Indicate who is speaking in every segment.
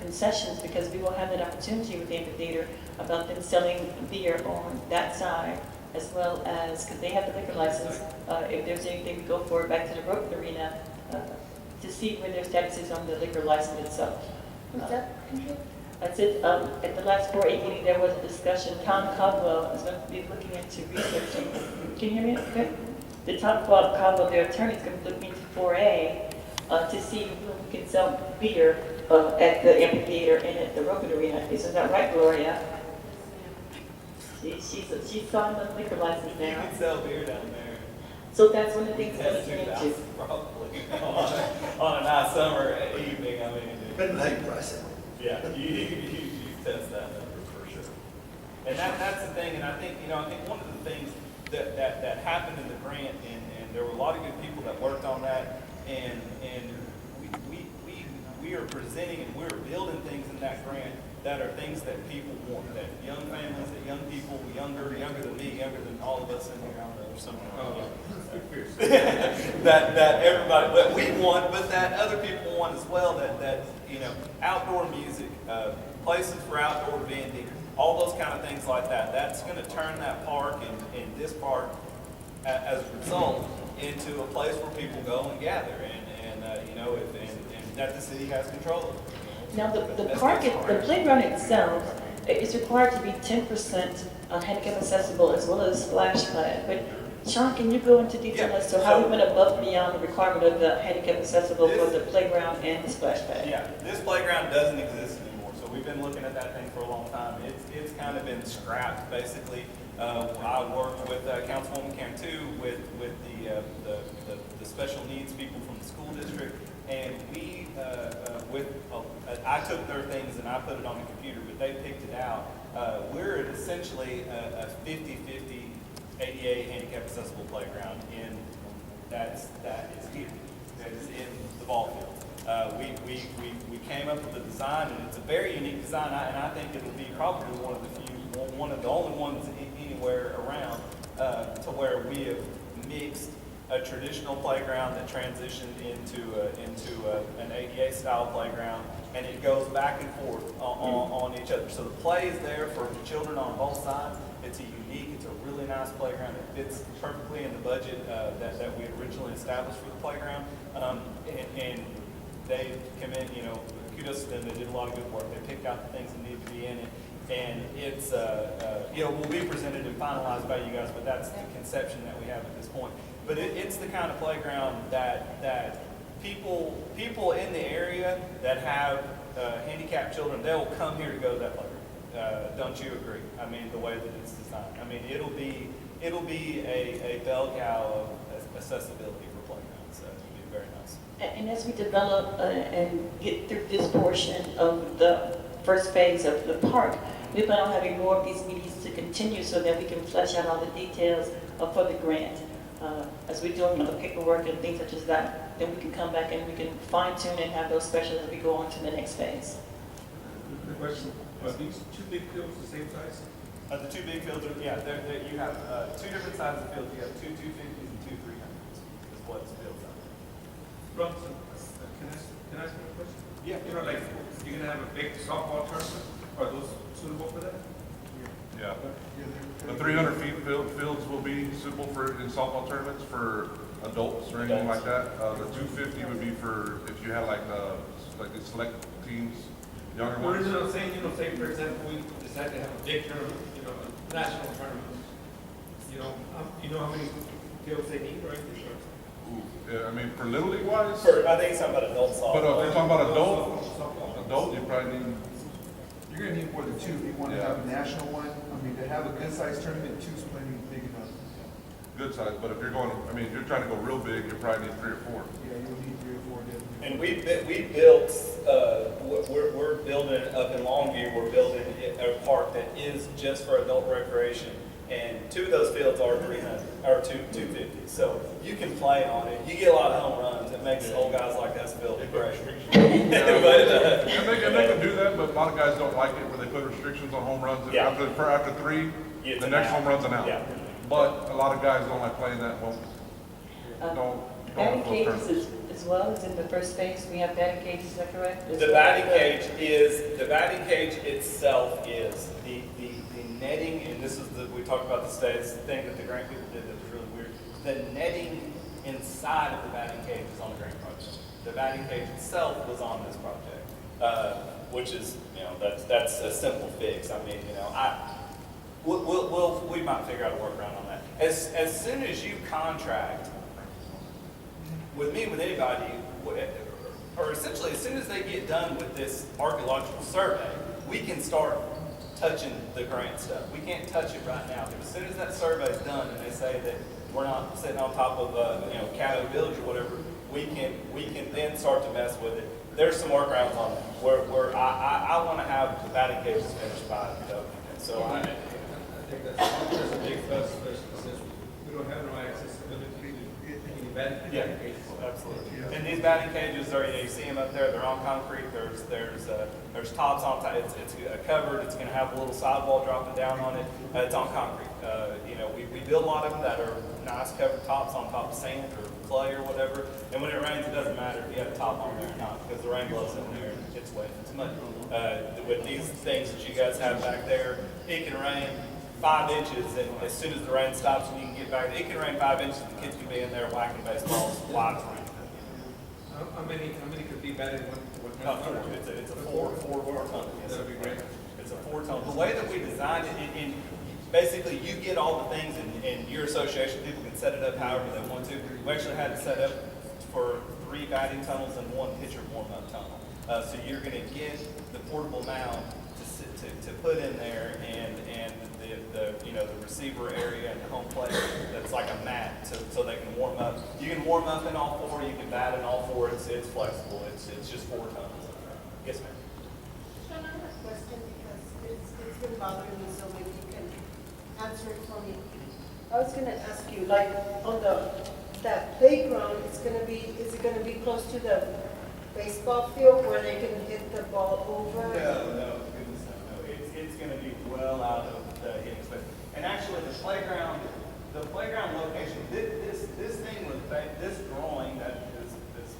Speaker 1: concessions, because we will have that opportunity with the amphitheater about them selling beer on that side, as well as, because they have the liquor license, if there's anything to go forward back to the Road Arena, to see where their status is on the liquor license itself.
Speaker 2: Was that control?
Speaker 1: That's it. At the last 4A meeting, there was a discussion. Tom Caldwell is going to be looking into researching. Can you hear me? Okay. The Tom Caldwell, their attorney, is going to be looking into 4A to see if we can sell beer at the amphitheater and at the Rocket Arena. Isn't that right, Gloria? She's on the liquor license
Speaker 3: You
Speaker 1: now.
Speaker 3: can sell beer down there.
Speaker 1: So that's one of the things we're
Speaker 3: That's
Speaker 1: looking into.
Speaker 3: 2,000 probably on a nice summer evening. I mean,
Speaker 4: But like price.
Speaker 3: yeah, you test that number for sure. And that's the thing. And I think one of the things that happened in the grant, and there were a lot of good people that worked on that, and we are presenting and we're building things in that grant that are things that people want, that young families, that young people, younger than me, younger than all of us in here, I don't know, there's something that everybody, but we want, but that other people want as well, that outdoor music, places for outdoor vending, all those kind of things like that. That's going to turn that park and this park, as a result, into a place where people go and gather, and that the city has control of.
Speaker 1: Now, the park, the playground itself is required to be 10% handicap accessible as well as splash pad. But Sean, can you go into detail as to how we went above and beyond the requirement of the handicap accessible for the playground and the splash pad?
Speaker 3: Yeah, this playground doesn't exist anymore, so we've been looking at that thing for a long time. It's kind of been scrapped, basically. I worked with Councilwoman Cantu with the special needs people from the school district, and we I took their things and I put it on the computer, but they picked it out. We're at essentially a 50-50 ADA handicap accessible playground, and that is here. That is in the ball field. We came up with a design, and it's a very unique design, and I think it'll be probably one of the only ones anywhere around to where we have mixed a traditional playground that transitioned into an ADA style playground, and it goes back and forth on each other. So the play is there for the children on both sides. It's it's a really nice playground. It fits perfectly in the budget that we had originally established for the playground. And they come in, kudos to them. They did a lot of good work. They picked out the things that need to be in it. And it's, will be presented and finalized by you guys, but that's the conception that we have at this point. But it's the kind of playground that people in the area that have handicapped children, they'll come here to go to that playground. Don't you agree? I mean, the way that it's designed. I mean, it'll be a bell cow of accessibility for playgrounds. So it'll be very nice.
Speaker 1: And as we develop and get through this portion of the first phase of the park, we plan on having more of these meetings to continue so that we can flesh out all the details for the grant. As we're doing the paperwork and things such as that, then we can come back and we can fine tune and have those specials as we go on to the next phase.
Speaker 5: The question, are these two big fields the same size?
Speaker 3: The two big fields are, you have two different sizes of fields. You have two 250s and two 300s is what's built up.
Speaker 5: Robinson, can I ask you a question?
Speaker 3: Yeah.
Speaker 5: Like, you're gonna have a big softball tournament, are those suitable for that?
Speaker 6: Yeah. The 300 feet fields will be suitable in softball tournaments for adults or anything like that. The 250 would be for if you had like the select teams, younger
Speaker 5: What
Speaker 6: ones.
Speaker 5: is it I'm saying, say for example, we decide to have a big tournament, a national tournament. You know how many fields they need, right?
Speaker 6: Ooh, yeah, I mean, for Little League wise,
Speaker 3: I think it's talking about adult softball.
Speaker 6: but if you're talking about adult, you probably need.
Speaker 7: You're gonna need more than two if you want to have a national one. I mean, to have a good sized tournament, two's plenty big enough.
Speaker 6: Good size, but if you're you're trying to go real big, you probably need 3 or 4.
Speaker 7: Yeah, you'll need 3 or 4 definitely.
Speaker 3: And we built, we're building up in Longview, we're building a park that is just for adult recreation. And 2 of those fields are 300, or 250. So you can play on it. You get a lot of home runs. It makes old guys like us feel great.
Speaker 6: And they can do that, but a lot of guys don't like it where they put restrictions on home runs.
Speaker 3: Yeah.
Speaker 6: After 3,
Speaker 3: It's
Speaker 6: the
Speaker 3: an
Speaker 6: next
Speaker 3: out.
Speaker 6: home run's an out.
Speaker 3: Yeah.
Speaker 6: But a lot of guys don't like playing that. Well, don't
Speaker 1: Batting
Speaker 6: those
Speaker 1: cages
Speaker 6: tournaments.
Speaker 1: is as well, as in the first phase, we have batting cages, is that correct?
Speaker 3: The batting cage itself is the netting, and this is we talked about the thing that the grant people did that was really weird. The netting inside of the batting cage is on the grant project. The batting cage itself was on this project, which is, that's a simple fix. I mean, we might figure out a workaround on that. As soon as you contract with me, with anybody, or essentially as soon as they get done with this archaeological survey, we can start touching the grant stuff. We can't touch it right now, but as soon as that survey is done and they say that we're not sitting on top of Caddo Village or whatever, we can then start to mess with it. There's some workarounds on it where I want to have the batting cages finished by the weekend. So
Speaker 5: I think that's a big plus, especially since we don't have no accessibility to any batting cages.
Speaker 3: Absolutely. And these batting cages are, you see them up there, they're on concrete, there's tops on top, it's covered, it's gonna have a little sidewall dropping down on it, it's on concrete. We build a lot of them that are nice covered tops on top of sand or clay or whatever, and when it rains, it doesn't matter if you have a top on there or not, because the rain blows in there and it's wet, it's muddy. With these things that you guys have back there, it can rain 5 inches, and as soon as the rain stops and you can get back, it can rain 5 inches, the kids can be in there whacking baseballs while it's raining.
Speaker 5: How many could be batted in one?
Speaker 3: It's a four ton. Yes,
Speaker 5: That would be great.
Speaker 3: It's a 4 ton. The way that we designed it, basically you get all the things in your association, people can set it up however they want to. We actually had it set up for 3 batting tunnels and 1 pitcher warm-up tunnel. So you're gonna get the portable mound to put in there, and the receiver area and the home plate that's like a mat, so they can warm up. You can warm up in all 4, you can bat in all 4. It's flexible. It's just 4 tons. Yes, ma'am.
Speaker 2: Sean, I have a question because it's been bothering me, so maybe you can answer it for me. I was gonna ask you, like, on that playground, is it gonna be close to the baseball field where they can hit the ball over?
Speaker 3: No, goodness no. It's going to be well out of the hitting space. And actually, the playground location, this thing was this drawing that is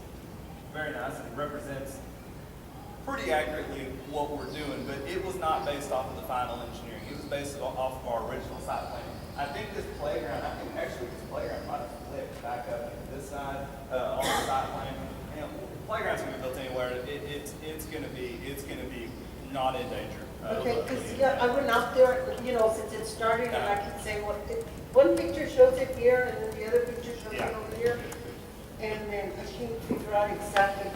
Speaker 3: very nice and represents pretty accurately what we're doing, but it was not based off of the final engineering. It was based off of our original site plan. I think this playground might have flipped back up into this side on the site plan. Playground's gonna be built anywhere. It's gonna be not in danger.
Speaker 2: Okay, because I went out there, since it started, and I could say, well, one picture shows it here, and then the other picture shows it over here, and then I can't figure out exactly.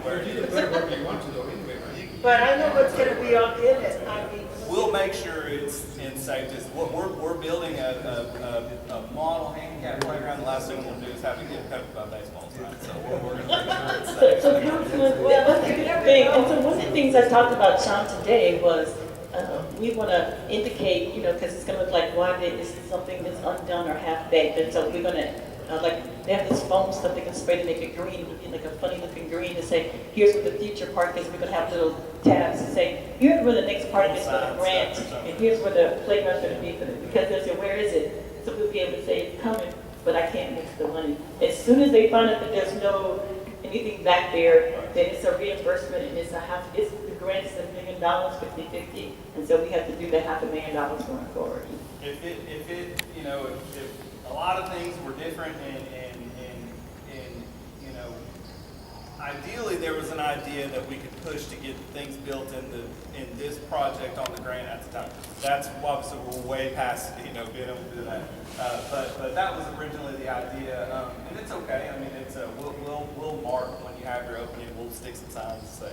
Speaker 3: Where
Speaker 5: You can put it wherever you want to though, anyway, right?
Speaker 2: But I know what's gonna be on in it. I mean.
Speaker 3: We'll make sure it's in safe distance. We're building a model handicap playground. The last thing we'll do is have to get peppered by baseballs, right? So we're gonna make sure it's safe.
Speaker 1: So Councilman, that's a good thing. And so one of the things I talked about, Sean, today was we want to indicate, because it's going to look like, why is something that's undone or half-baked? And so we're going to, they have this foam stuff they can spray to make it green, like a funny-looking green, to say, here's what the future park is. We're going to have little tabs to say, here's where the next part is for the grant, and here's where the playground's going to be for the, because they'll say, where is it? So we'll be able to say, it's coming, but I can't mix the money. As soon as they find out that there's no anything back there, then it's a reimbursement, and the grant is $1 million, 50/50, and so we have to do the $500,000 going forward.
Speaker 3: If a lot of things were different and ideally there was an idea that we could push to get things built in this project on the grant at the time. That's obviously we're way past being able to do that. But that was originally the idea, and it's okay. I mean, it's we'll mark when you have your opening. We'll stick some signs to say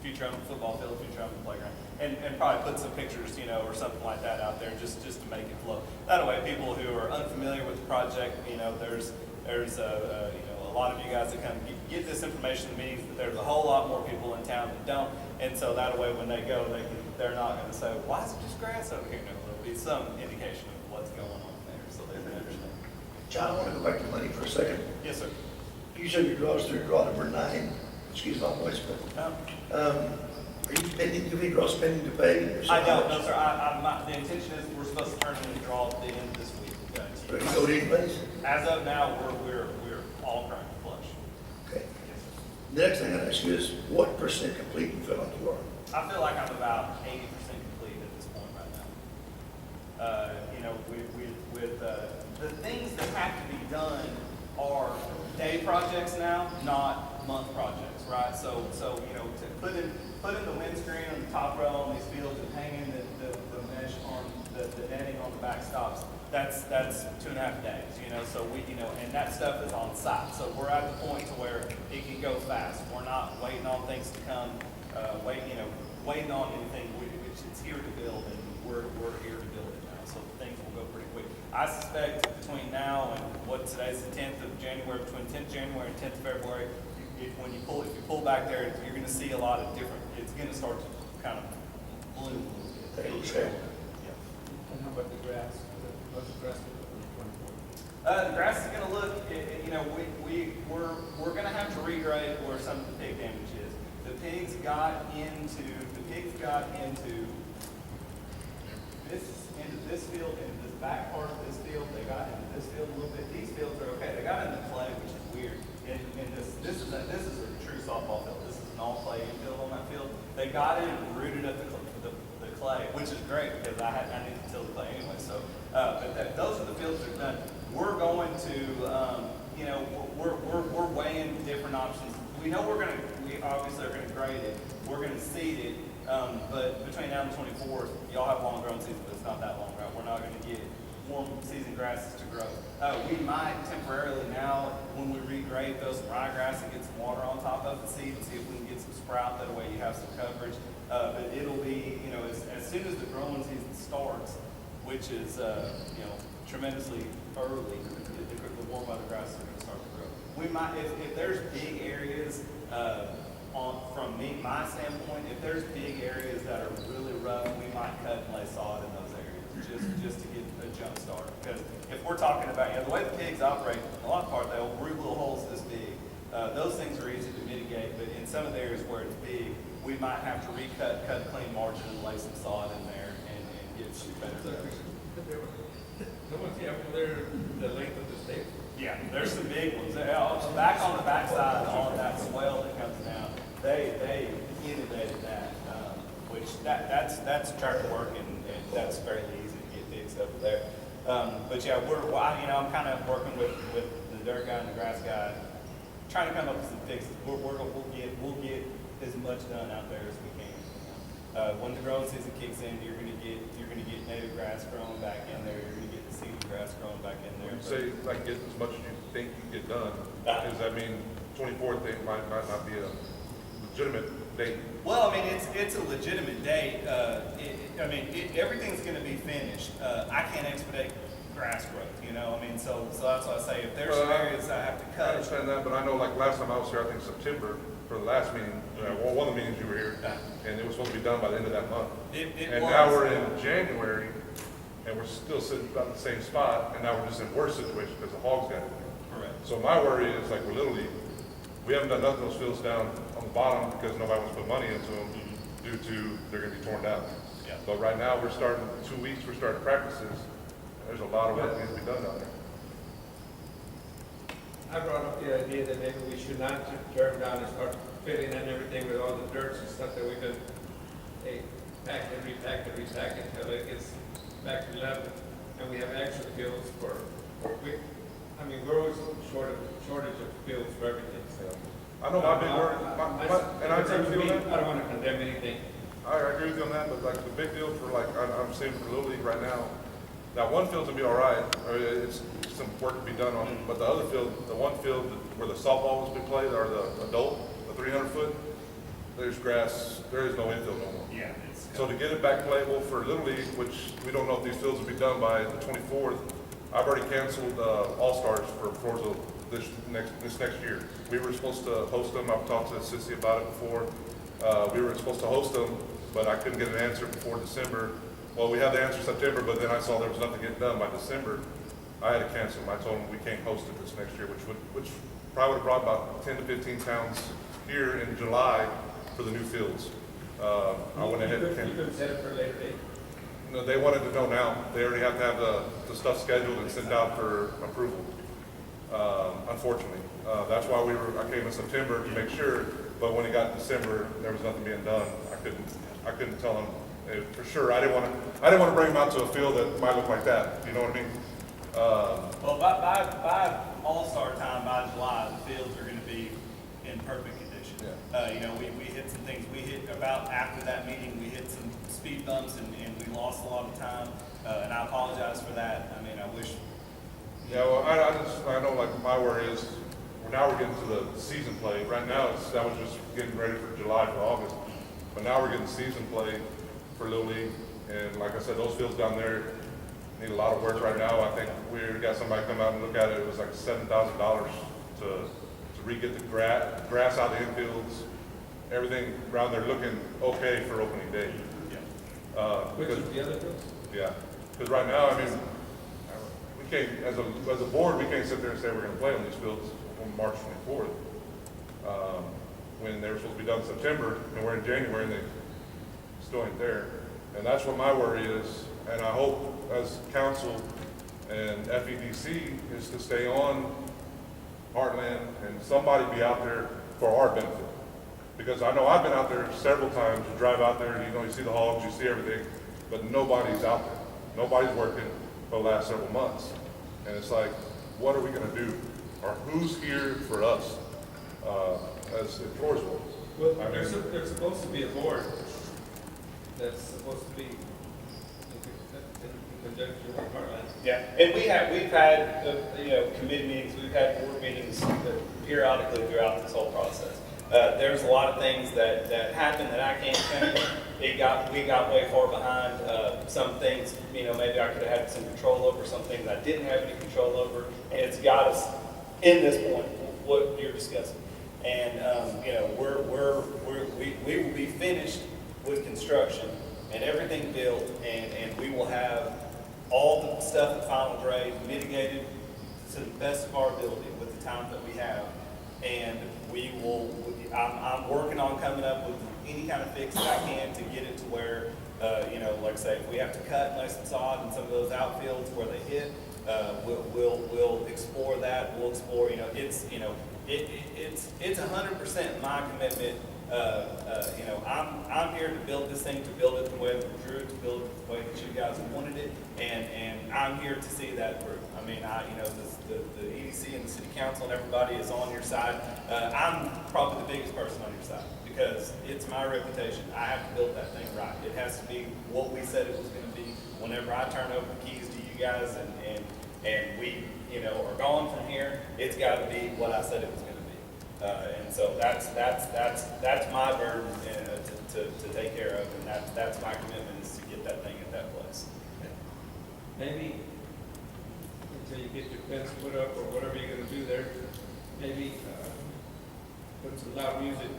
Speaker 3: future home football field, future home playground, and probably put some pictures or something like that out there just to make it flow. That way, people who are unfamiliar with the project, there's a lot of you guys that kind of get this information in meetings, but there's a whole lot more people in town that don't, and so that way when they go, they're not going to say, why is it just grass over here? No, there'll be some indication of what's going on there, so they can understand.
Speaker 4: John, I want to go back to money for a second.
Speaker 3: Yes, sir.
Speaker 4: You said your draws through draw number 9, excuse my voice, but, are you spending, do we draw spending to pay?
Speaker 3: I don't, no, sir. The intention is we're supposed to turn in the draw at the end of this week.
Speaker 4: Are you owed any monies?
Speaker 3: As of now, we're all current flush.
Speaker 4: Okay. The next thing I'd ask you is, what percent complete you feel like you are?
Speaker 3: I feel like I'm about 80% complete at this point right now. You know, with the things that have to be done are day projects now, not month projects, right? So you know, to put in the windscreen on the top rail on these fields and hanging the mesh on the netting on the backstops, that's 2.5 days, you know, so and that stuff is on site. So we're at the point to where it can go fast. We're not waiting on things to come, waiting on anything. It's here to build, and we're here to build it now. So things will go pretty quick. I suspect between now and today's the 10th of January, between 10th January and 10th February, if you pull back there, you're going to see a lot of different. It's going to start to kind of bloom a little bit.
Speaker 5: And how about the grass? What's the grass look like
Speaker 3: The grass is going to look, we're going to have to regrade where some of the pig damage is. The pigs got into this field, into this back part of this field. They got into this field a little bit. These fields are okay. They got into clay, which is weird. And this is a true softball field. This is an all clay infield on that field. They got in and rooted up the clay, which is great because I need to till the clay anyway. So, those are the fields that are done. We're going to, we're weighing different options. We know we obviously are going to grade it. We're going to seed it. But between now and the 24th, y'all have long growing season, but it's not that long, right? We're not going to get warm season grasses to grow. We might temporarily now, when we regrade, throw some ryegrass and get some water on top of the seed and see if we can get some sprout. That way you have some coverage. But it'll be, as soon as the growing season starts, which is, tremendously early, the warm weather grasses are going to start to grow. We might, if there's big areas, from my standpoint, if there's big areas that are really rough, we might cut and lay sod in those areas just to get a jump start. Because if we're talking about, the way the pigs operate, a lot of part, they'll root little holes this big. Those things are easy to mitigate, but in some of the areas where it's big, we might have to recut, cut a clean margin, and lay some sod in there and get some better coverage.
Speaker 5: No one's here from there, the length of the state.
Speaker 3: Yeah, there's some big ones. Back on the backside on that swell that comes down, they innovated that, which that's tractor work and that's fairly easy to get fixed over there. But yeah, I'm kind of working with the dirt guy and the grass guy, trying to come up with some fixes. We'll get as much done out there as we can. When the growing season kicks in, you're gonna get native grass growing back in there. You're gonna get the seeded grass growing back in there.
Speaker 6: When you say like get as much as you think you get done, does that mean 24th date might not be a legitimate date?
Speaker 3: Well, I mean, it's a legitimate date. Everything's going to be finished. I can't expedite grass growth, so that's why I say if there's some areas I have to cut.
Speaker 6: I understand that, but I know like last time I was here, I think September, for the last meeting, one of the meetings you were here, and it was supposed to be done by the end of that month. Now we're in January, and we're still sitting about the same spot, and now we're just in worse situation because the hogs got it.
Speaker 3: Correct.
Speaker 6: So my worry is like we're literally, we haven't done nothing those fields down on the bottom because nobody wants to put money into them due to they're going to be torn down.
Speaker 3: Yeah.
Speaker 6: But right now we're starting, 2 weeks, we're starting practices. There's a lot of work that needs to be done down there.
Speaker 5: I brought up the idea that maybe we should not tear them down and start filling in everything with all the dirt and stuff that we've been, packed and repacked until it gets back to level. And we have extra fields we're always shortage of fields for everything, so.
Speaker 6: I know my big worry, and I agree with you on that.
Speaker 5: I don't want to condemn anything.
Speaker 6: I agree with you on that, but like the big deal for like, I'm seeing for Little League right now, that one field's gonna be all right, it's some work to be done on it, but the other field, the one field where the softball was being played, or the adult, the 300 foot, there's grass, there is no infield no more.
Speaker 3: Yeah.
Speaker 6: So to get it back playable for Little League, which we don't know if these fields will be done by the 24th, I've already canceled All-Stars for Floresville this next year. We were supposed to host them, I've talked to Sissy about it before. We were supposed to host them, but I couldn't get an answer before December. Well, we had the answer September, but then I saw there was nothing getting done by December. I had to cancel them. I told them we can't host it this next year, which probably would have brought about 10 to 15 towns here in July for the new fields. I went ahead and
Speaker 5: You could set it for a later date.
Speaker 6: No, they wanted to know now. They already have to have the stuff scheduled and sent out for approval. unfortunately. That's why I came in September to make sure, but when it got December, there was nothing being done. I couldn't tell them for sure. I didn't want to bring them out to a field that might look like that. You know what I mean?
Speaker 3: Well, by All-Star time, by July, the fields are gonna be in perfect condition.
Speaker 6: Yeah.
Speaker 3: You know, we hit some things, we hit about after that meeting, we hit some speed bumps and we lost a lot of time, and I apologize for that. I mean, I wish.
Speaker 6: Yeah, well, I know like my worry is, now we're getting to the season play. Right now, that was just getting ready for July, for August. But now we're getting season play for Little League. And like I said, those fields down there need a lot of work right now. I think we got somebody come out and look at it. It was like $7,000 to re-get the grass out of the infields. Everything around there looking okay for opening day.
Speaker 5: Which is the other fields?
Speaker 6: Yeah, because right now, I mean, we can't, as a board, we can't sit there and say we're gonna play on these fields on March 24th. When they were supposed to be done in September, and we're in January, and they still ain't there. And that's what my worry is, and I hope as council and FEDC is to stay on Heartland and somebody be out there for our benefit. Because I know I've been out there several times, you drive out there, you see the hogs, you see everything, but nobody's out there. Nobody's working for the last several months. And it's like, what are we gonna do? Or who's here for us, as in Floresville?
Speaker 5: Well,
Speaker 6: I mean-
Speaker 5: there's supposed to be a board that's supposed to be in conjunction with Heartland.
Speaker 3: Yeah, and we've had, committee meetings, we've had board meetings periodically throughout this whole process. There's a lot of things that happened that I can't change. We got way far behind. Some things, maybe I could have had some control over. Some things I didn't have any control over, and it's got us in this point, what you're discussing. And we will be finished with construction and everything built, and we will have all the stuff at final grade mitigated to the best of our ability with the time that we have. And I'm working on coming up with any kind of fix that I can to get it to where, like I say, if we have to cut nice and sod in some of those outfields where they hit, we'll explore that. We'll explore, it's 100% my commitment. I'm here to build this thing, to build it the way that we drew it, to build it the way that you guys wanted it, and I'm here to see that through. I mean, the EDC and the city council and everybody is on your side. I'm probably the biggest person on your side because it's my reputation. I have to build that thing right. It has to be what we said it was going to be. Whenever I turn over the keys to you guys and we, are gone from here, it's got to be what I said it was going to be. And so that's my burden to take care of, and that's my commitment is to get that thing at that place.
Speaker 5: Maybe until you get your fence put up or whatever you're gonna do there, maybe put some loud music.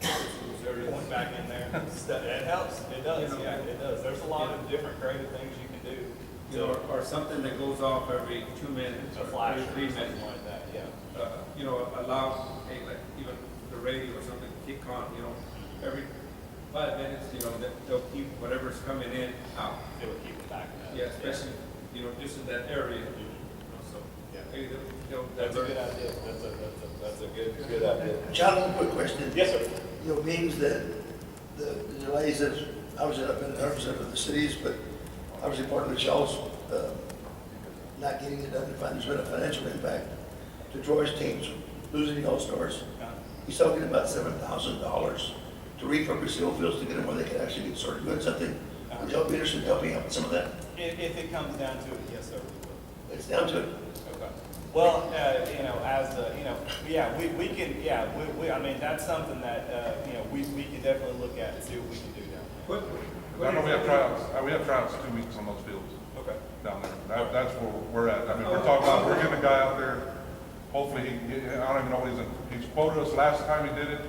Speaker 3: Point back in there. It helps. It does. Yeah, it does. There's a lot of different creative things you can do.
Speaker 5: Or something that goes off every 2 minutes.
Speaker 3: A
Speaker 5: or
Speaker 3: flash
Speaker 5: every
Speaker 3: or
Speaker 5: 3 minutes.
Speaker 3: something like that. Yeah.
Speaker 5: Allow, like even the radio or something to kick on, every 5 minutes, that they'll keep whatever's coming in out.
Speaker 3: It will keep it back.
Speaker 5: Yeah, especially, just in that area. So,
Speaker 3: Yeah.
Speaker 5: maybe they'll.
Speaker 3: That's a good idea. That's a good idea.
Speaker 4: John, one quick question.
Speaker 3: Yes, sir.
Speaker 4: Means that the delays that, obviously I've been 100% with the cities, but obviously part of it's y'all's not getting it done, there's been a financial impact to Troy's teams, losing the All-Stars. He's talking about $7,000 to repurpose the old fields to get them where they can actually get started doing something. Would y'all be interested in helping out with some of that?
Speaker 3: If it comes down to it, yes, sir, we will.
Speaker 4: It's down to it.
Speaker 3: Okay. Well, we can, I mean, that's something that, we can definitely look at and see what we can do down there.
Speaker 6: I know we have tryouts 2 weeks on those fields
Speaker 3: Okay.
Speaker 6: down there. That's where we're at. I mean, we're talking about, we're getting a guy out there. Hopefully, I don't even know what he's quoted us last time he did it.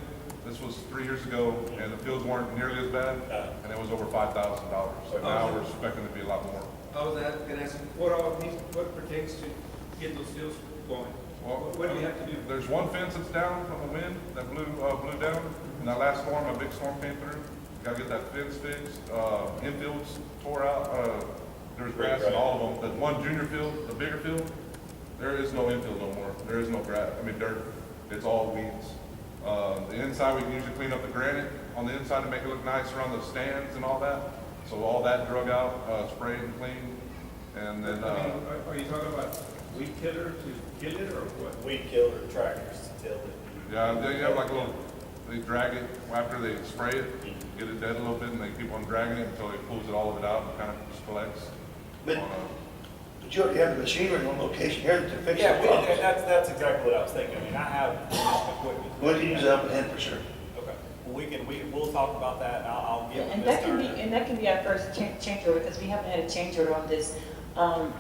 Speaker 6: This was 3 years ago, and the fields weren't nearly as bad, and it was over $5,000. So now we're expecting it to be a lot more.
Speaker 5: I was going to ask, what pertains to get those fields going?
Speaker 6: Well,
Speaker 5: What do you have to do?
Speaker 6: There's one fence that's down from the wind that blew down. In that last storm, a big storm came through. Got to get that fence fixed. Infields tore out. There's grass in all of them. The one junior field, the bigger field, There is no infield no more. There is no grass, dirt. It's all weeds. The inside, we can usually clean up the granite on the inside to make it look nice around the stands and all that. So all that drug out, sprayed and cleaned, and then,
Speaker 5: Are you talking about weed killer to kill it or what?
Speaker 3: Weed killer tractors to till it.
Speaker 6: yeah, they have like a little, they drag it after they spray it, get it dead a little bit, and they keep on dragging it until it pulls it all of it out and kind of just collects.
Speaker 4: But,
Speaker 6: on
Speaker 4: but you already have the machinery on location here to fix
Speaker 3: Yeah,
Speaker 4: the problems.
Speaker 3: that's exactly what I was thinking. I mean, I have equipment.
Speaker 4: We'll use that up hand for sure.
Speaker 3: Okay, well, we'll talk about that, and I'll get with
Speaker 1: And
Speaker 3: Ms.
Speaker 1: that can be,
Speaker 3: Turner.
Speaker 1: and that can be our first change order, because we haven't had a change order on this.
Speaker 3: I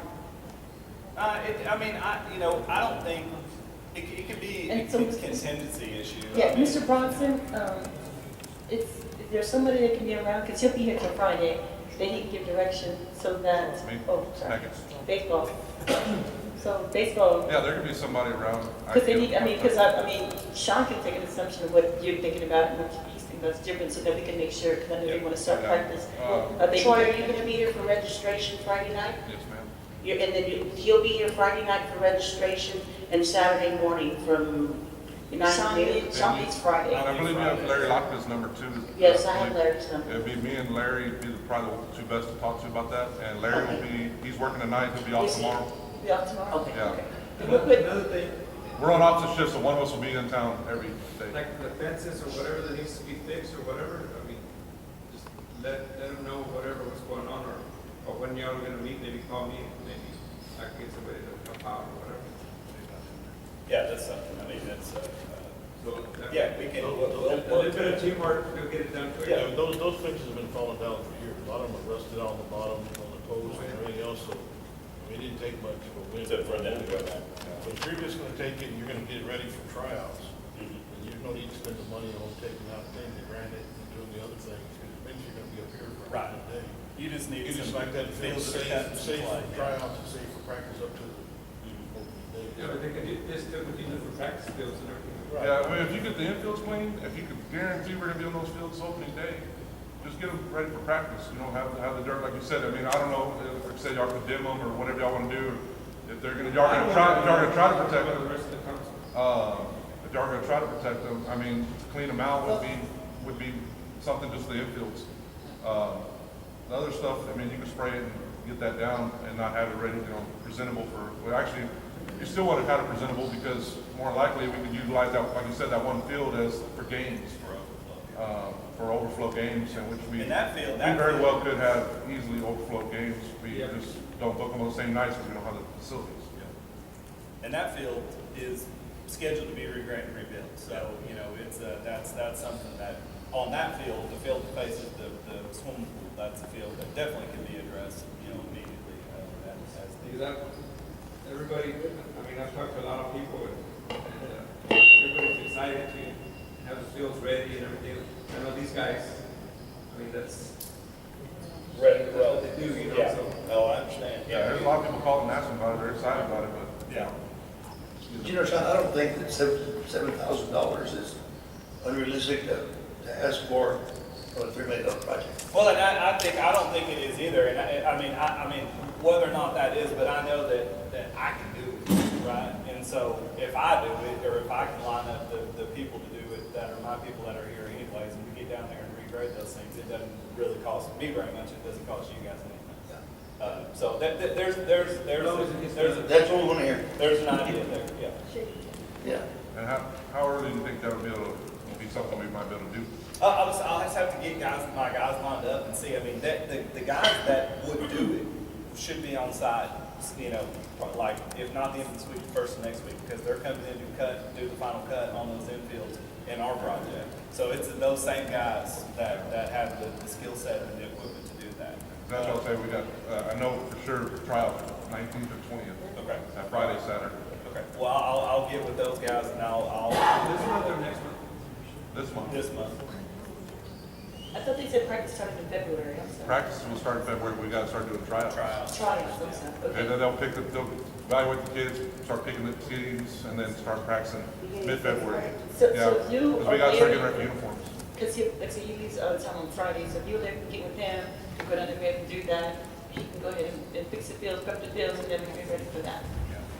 Speaker 3: don't think, it could be
Speaker 1: And
Speaker 3: a
Speaker 1: so-
Speaker 3: contingency issue.
Speaker 1: Yeah,
Speaker 3: I mean,
Speaker 1: Mr. Bronson, is there somebody that can be around, because he'll be here till Friday, that he can give direction so that,
Speaker 6: Me.
Speaker 1: oh, sorry,
Speaker 6: Second.
Speaker 1: baseball. So baseball,
Speaker 6: Yeah, there could be somebody around.
Speaker 1: because they need, Sean can take an assumption of what you're thinking about and what he's thinking about is different, so that we can make sure, because I know they want to start
Speaker 6: Yeah.
Speaker 1: practice.
Speaker 8: Troy, are you gonna be here for registration Friday night?
Speaker 6: Yes, ma'am.
Speaker 8: And then he'll be here Friday night for registration and Saturday morning from 9
Speaker 1: Sean
Speaker 8: to noon?
Speaker 1: needs, Sean needs Friday.
Speaker 6: And I believe we have Larry Lockman's number too.
Speaker 8: Yes, I have Larry's number.
Speaker 6: It'd be me and Larry, be probably the two best to talk to about that, and Larry will be, he's working tonight, he'll be off
Speaker 8: Is he?
Speaker 6: tomorrow.
Speaker 1: Be off tomorrow?
Speaker 8: Okay.
Speaker 6: Yeah.
Speaker 1: And we'll put-
Speaker 5: Another thing,
Speaker 6: We're on opposite shifts, so one of us will be in town every day.
Speaker 5: like the fences or whatever that needs to be fixed or whatever, just let them know whatever was going on, or when y'all are gonna meet, maybe call me, maybe I can get somebody to help out or whatever.
Speaker 3: Yeah, that's something, that's,
Speaker 5: So,
Speaker 3: yeah, we can,
Speaker 5: A
Speaker 3: we'll
Speaker 5: little
Speaker 3: work
Speaker 5: bit of
Speaker 3: to it.
Speaker 5: teamwork, we'll get it done quick.
Speaker 3: Yeah.
Speaker 9: Those fences have been falling down for years. A lot of them are rusted on the bottom, on the posts and everything else, so it didn't take much for wind.
Speaker 3: For them to go back.
Speaker 9: But if you're just gonna take it and you're gonna get it ready for tryouts,
Speaker 3: Mhm.
Speaker 9: and you don't need to spend the money on taking out things, the granite and doing the other things, because eventually you're gonna be up here for a
Speaker 3: Right.
Speaker 9: whole day.
Speaker 3: You just need
Speaker 9: You just
Speaker 3: some
Speaker 9: like that field
Speaker 3: fields that are
Speaker 9: safe,
Speaker 3: cut and
Speaker 9: safe
Speaker 3: play,
Speaker 9: for tryouts and safe for practice up to the opening day.
Speaker 5: Yeah, but they can, they still continue for practice fields and everything.
Speaker 6: Yeah, if you get the infields clean, if you could guarantee we're gonna be on those fields opening day, just get them ready for practice, have the dirt, like you said, I don't know, if say y'all can dim them or whatever y'all wanna do, if they're gonna, y'all gonna try to protect
Speaker 5: The
Speaker 6: them.
Speaker 5: rest of the council.
Speaker 6: If y'all are gonna try to protect them, to clean them out would be something just the infields. The other stuff, you can spray it and get that down and not have it ready, presentable actually, you still want it kind of presentable because more likely we could utilize that, like you said, that one field as for games, for overflow games, in which we
Speaker 3: In that field,
Speaker 6: we very well could have easily overflow games. We
Speaker 5: Yeah.
Speaker 6: just don't book them on the same nights because we don't have the facilities.
Speaker 3: And that field is scheduled to be regraded and rebuilt, so, it's, that's something that, on that field, the field that faces the swimming pool, that's a field that definitely can be addressed, immediately, as
Speaker 5: Because everybody, I've talked to a lot of people, and everybody's excited to have the fields ready and everything. I know these guys, that's
Speaker 3: Ready to
Speaker 5: that's
Speaker 3: roll.
Speaker 5: what they do,
Speaker 3: Yeah,
Speaker 5: so.
Speaker 3: oh, I understand.
Speaker 6: Yeah, there's a lot of people calling and asking about it, they're excited about it, but.
Speaker 3: Yeah.
Speaker 4: But Sean, I don't think that $7,000 is unrealistic to ask for on a $3 million project.
Speaker 3: Well, and I don't think it is either, and I mean, whether or not that is, but I know that I can do it, right? And so if I do it, or if I can line up the people to do it, that are my people that are here anyways, and we get down there and regrade those things, it doesn't really cost me very much, it doesn't cost you guys anything. So there's
Speaker 4: That's what we want to hear.
Speaker 3: there's an idea there, yeah.
Speaker 4: Yeah.
Speaker 6: And how early do you think that'll be something we might be able to do?
Speaker 3: I'll just have to get my guys lined up and see. The guys that would do it should be on site, like, if not the end of this week, first of next week, because they're coming in to do the final cut on those infields in our project. So it's those same guys that have the skill set and the equipment to do that.
Speaker 6: That's what I'll say, we got, I know for sure, trial 19th or 20th,
Speaker 3: Okay.
Speaker 6: that Friday, Saturday,
Speaker 3: Okay. Well, I'll get with those guys and I'll
Speaker 5: This month or next month?
Speaker 6: this month.
Speaker 3: this month.
Speaker 1: I thought they said practice started in February, I'm sorry.
Speaker 6: Practice will start in February, we gotta start doing tryouts.
Speaker 3: Tryouts.
Speaker 1: Trials, I'm sorry,
Speaker 6: And
Speaker 1: okay.
Speaker 6: then they'll evaluate the kids, start picking the teams, and then start practicing mid-February.
Speaker 1: So
Speaker 6: Yeah,
Speaker 1: you
Speaker 6: because we
Speaker 1: are
Speaker 6: gotta start getting
Speaker 1: there,
Speaker 6: ready for uniforms.
Speaker 1: because like I said, you leave time on Friday, so if you're there, get with him, you go down there and do that, he can go ahead and fix the fields, prep the fields, and then we can be ready for that.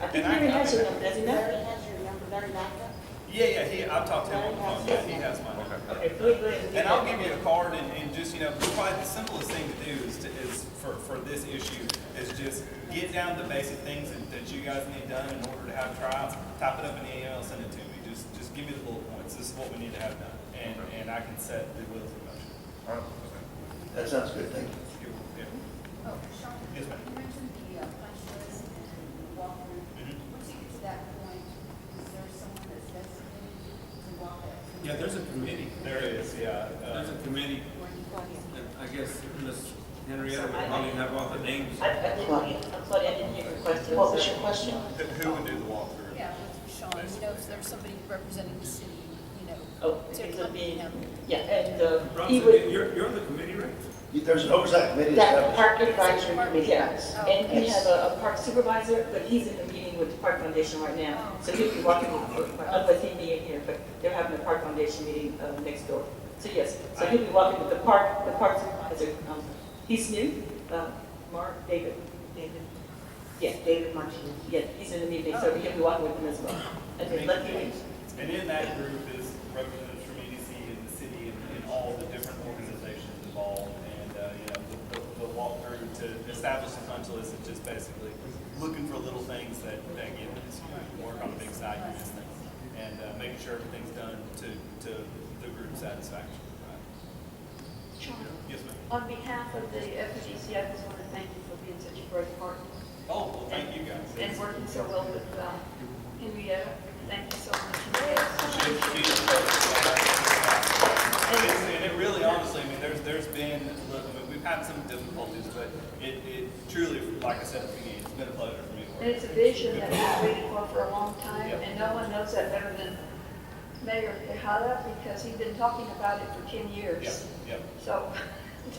Speaker 1: I think
Speaker 3: And
Speaker 1: he already has your number, doesn't he?
Speaker 8: Larry has your number, Larry Naka?
Speaker 3: I've talked to him on the phone, yeah, he has my number.
Speaker 1: Okay, go ahead.
Speaker 3: And I'll give you a card and just, you know, probably the simplest thing to do is for this issue is just get down the basic things that you guys need done in order to have tryouts, type it up in the email, send it to me. Just give me the bullet points. This is what we need to have done. And I can set the wheels in motion.
Speaker 6: All right, okay.
Speaker 4: That sounds good, thank you.
Speaker 3: Yeah.
Speaker 10: Oh, Sean,
Speaker 3: Yes, ma'am.
Speaker 10: you mentioned the punch list and walkthrough.
Speaker 3: Mhm.
Speaker 10: Once you get to that point, is there someone that's designated to walk that? through?
Speaker 11: Yeah, there's a committee.
Speaker 3: There is, yeah.
Speaker 11: There's a committee, and I guess Ms. Henrietta would probably have all the names.
Speaker 1: Claudia, I didn't hear your question.
Speaker 8: What was your question?
Speaker 3: Who would do the walkthrough?
Speaker 10: Yeah, with Sean, you know, if there's somebody representing the city, you know,
Speaker 1: Oh,
Speaker 10: to
Speaker 1: it could
Speaker 10: accompany
Speaker 1: be,
Speaker 10: him.
Speaker 1: yeah, and
Speaker 11: Bronson,
Speaker 1: he would,
Speaker 11: you're on the committee, right?
Speaker 4: There's an oversight committee
Speaker 8: That
Speaker 4: established.
Speaker 8: park advisory committee
Speaker 1: yeah,
Speaker 8: does.
Speaker 10: Oh,
Speaker 1: and we
Speaker 8: Yes.
Speaker 1: have a park supervisor, but he's in the meeting with the park foundation right now. So he'll be walking with, otherwise he'd be in here, but they're having a park foundation meeting next door. So yes, so he'll be walking with the park supervisor. He's new, David. Yeah,
Speaker 8: David Martinez.
Speaker 1: yeah, he's in the meeting, so he'll be walking with him as well. And then Lucky,
Speaker 3: And in that group is representatives from EDC and the city and all the different organizations involved. And, you know, the walkthrough to establish the punch list is just basically looking for little things that get us, you know, work on the big side, do this thing. And making sure everything's done to the group's satisfaction. Right.
Speaker 12: Sean,
Speaker 3: Yes, ma'am.
Speaker 12: on behalf of the FGC, I just want to thank you for being such a great partner
Speaker 3: Oh, well, thank you guys.
Speaker 12: and working so well with Henrietta. Thank you so much.
Speaker 3: And it really, honestly, I mean, there's been, look, I mean, we've had some difficulties, but it truly, like I said at the beginning, it's been a pleasure for me to work.
Speaker 12: And it's a vision that we've waited for a long time,
Speaker 3: Yep.
Speaker 12: and no one knows that better than Mayor Tejada, because he's been talking about it for 10 years.
Speaker 3: Yep.
Speaker 12: So,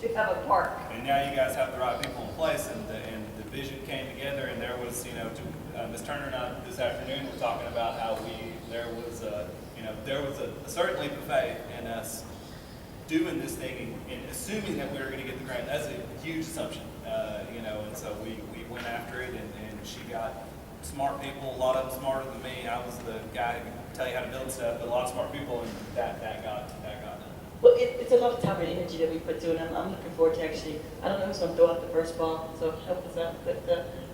Speaker 12: to have a park.
Speaker 3: And now you guys have the right people in place, and the vision came together, and there was, you know, Ms. Turner and I this afternoon were talking about how there was a certain leap of faith in us doing this thing and assuming that we were going to get the grant. That's a huge assumption, you know, and so we went after it, and she got smart people, a lot of them smarter than me. I was the guy who could tell you how to build stuff, but a lot of smart people, and that got done.
Speaker 1: well, it's a lot of time and energy that we put to it. I'm looking forward to actually, I don't know who's going to throw out the first ball, so help us out. But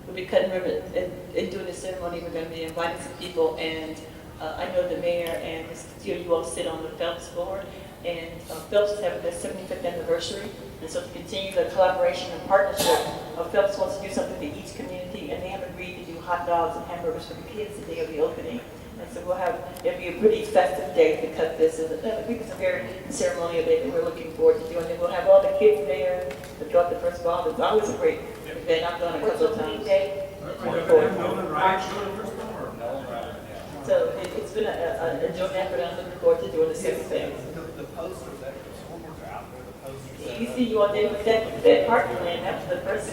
Speaker 1: we'll be cutting ribbon and doing the ceremony. We're going to be inviting some people, and I know the mayor and you all sit on the Phelps board, and Phelps is having their 75th anniversary, and so to continue the collaboration and partnership, Phelps wants to do something to each community, and they have agreed to do hot dogs and hamburgers for the kids the day of the opening. And so it'll be a pretty festive day to cut this. And I think it's a very ceremonial day that we're looking forward to doing. And we'll have all the kids there to throw out the first ball. It's always a great event. I've done it a couple of times.
Speaker 11: Nolan Ryan showing the first one, or?
Speaker 3: Nolan Ryan, yeah.
Speaker 1: So it's been a joint effort. I'm looking forward to doing the same thing.
Speaker 3: The posters, the scoreboards are out there, the posters.
Speaker 1: You see, you all did with that park plan. That's the first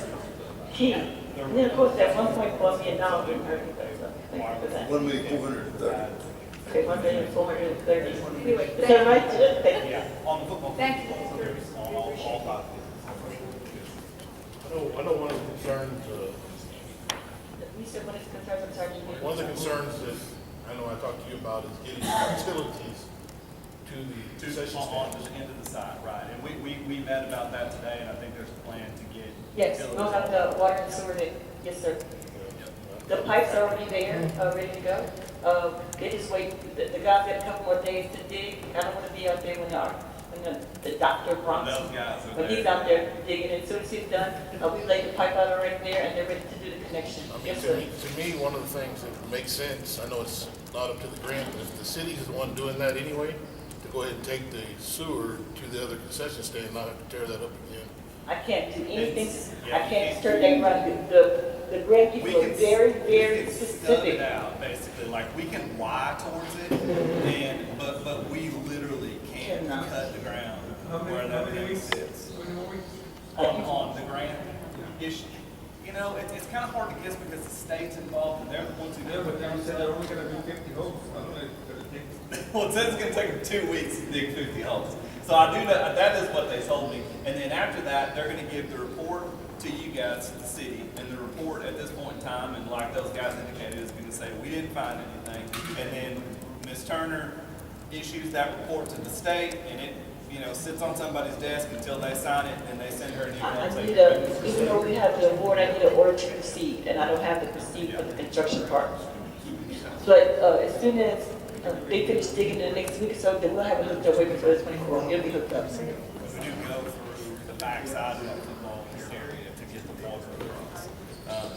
Speaker 1: key. And then, of course, that $1.4 million didn't hurt me. So thank you for that.
Speaker 4: 1,430,000.
Speaker 1: Okay, 1,430,000. Is that right? Thank you.
Speaker 3: Yeah, on the football.
Speaker 10: Thank you.
Speaker 3: All five.
Speaker 9: I know one of the concerns,
Speaker 1: You said what is concerns, I'm sorry.
Speaker 9: one of the concerns that I know I talked to you about is getting utilities to the concession
Speaker 3: On
Speaker 9: stand.
Speaker 3: the end of the side, right. And we met about that today, and I think there's a plan to get.
Speaker 1: Yes,
Speaker 3: utilities.
Speaker 1: we'll have the water and sewer, yes, sir. The pipes are already there, ready to go. They just wait, the guys got a couple more days to dig. I don't want to be out there when the doctor Bronson,
Speaker 3: Those guys are
Speaker 1: when he's
Speaker 3: there.
Speaker 1: out there digging, and as soon as he's done, we laid the pipe out already there, and they're ready to do the connection.
Speaker 9: I mean,
Speaker 1: Yes,
Speaker 9: to
Speaker 1: sir.
Speaker 9: me, one of the things that makes sense, I know it's not up to the grant, but if the city is the one doing that anyway, to go ahead and take the sewer to the other concession stand, not have to tear that up again.
Speaker 1: I can't do anything,
Speaker 3: Yeah,
Speaker 1: I can't start that right. The grant
Speaker 3: We
Speaker 1: people are
Speaker 3: can
Speaker 1: very,
Speaker 3: we
Speaker 1: very
Speaker 3: can stub
Speaker 1: specific.
Speaker 3: it out, basically, like, we can lie towards it, but we literally can't
Speaker 1: Cannot.
Speaker 3: cut the ground
Speaker 5: How
Speaker 3: where
Speaker 5: many
Speaker 3: that thing
Speaker 5: weeks?
Speaker 3: sits.
Speaker 5: How many more weeks?
Speaker 3: On the grant issue. You know, it's kind of hard to guess because the state's involved, and they're the ones who.
Speaker 5: Yeah, but then you said they're only gonna do 50 holes. I don't know if it's gonna take.
Speaker 3: Well, it says it's gonna take them 2 weeks to dig 50 holes. So I do know, that is what they told me. And then after that, they're gonna give the report to you guys, the city, and the report at this point in time, and like those guys indicated, is going to say, we didn't find anything. And then Ms. Turner issues that report to the state, and it, you know, sits on somebody's desk until they sign it, and they send her an email.
Speaker 1: I
Speaker 3: saying,
Speaker 1: need a, even though we have the award, I need an order to proceed, and I don't have the proceed for the construction part. But as soon as they finish digging in the next week or so, then we'll have it hooked up way before the 24th. It'll be hooked up.
Speaker 3: We do go through the backside of the football area to get the water across.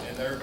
Speaker 3: And they're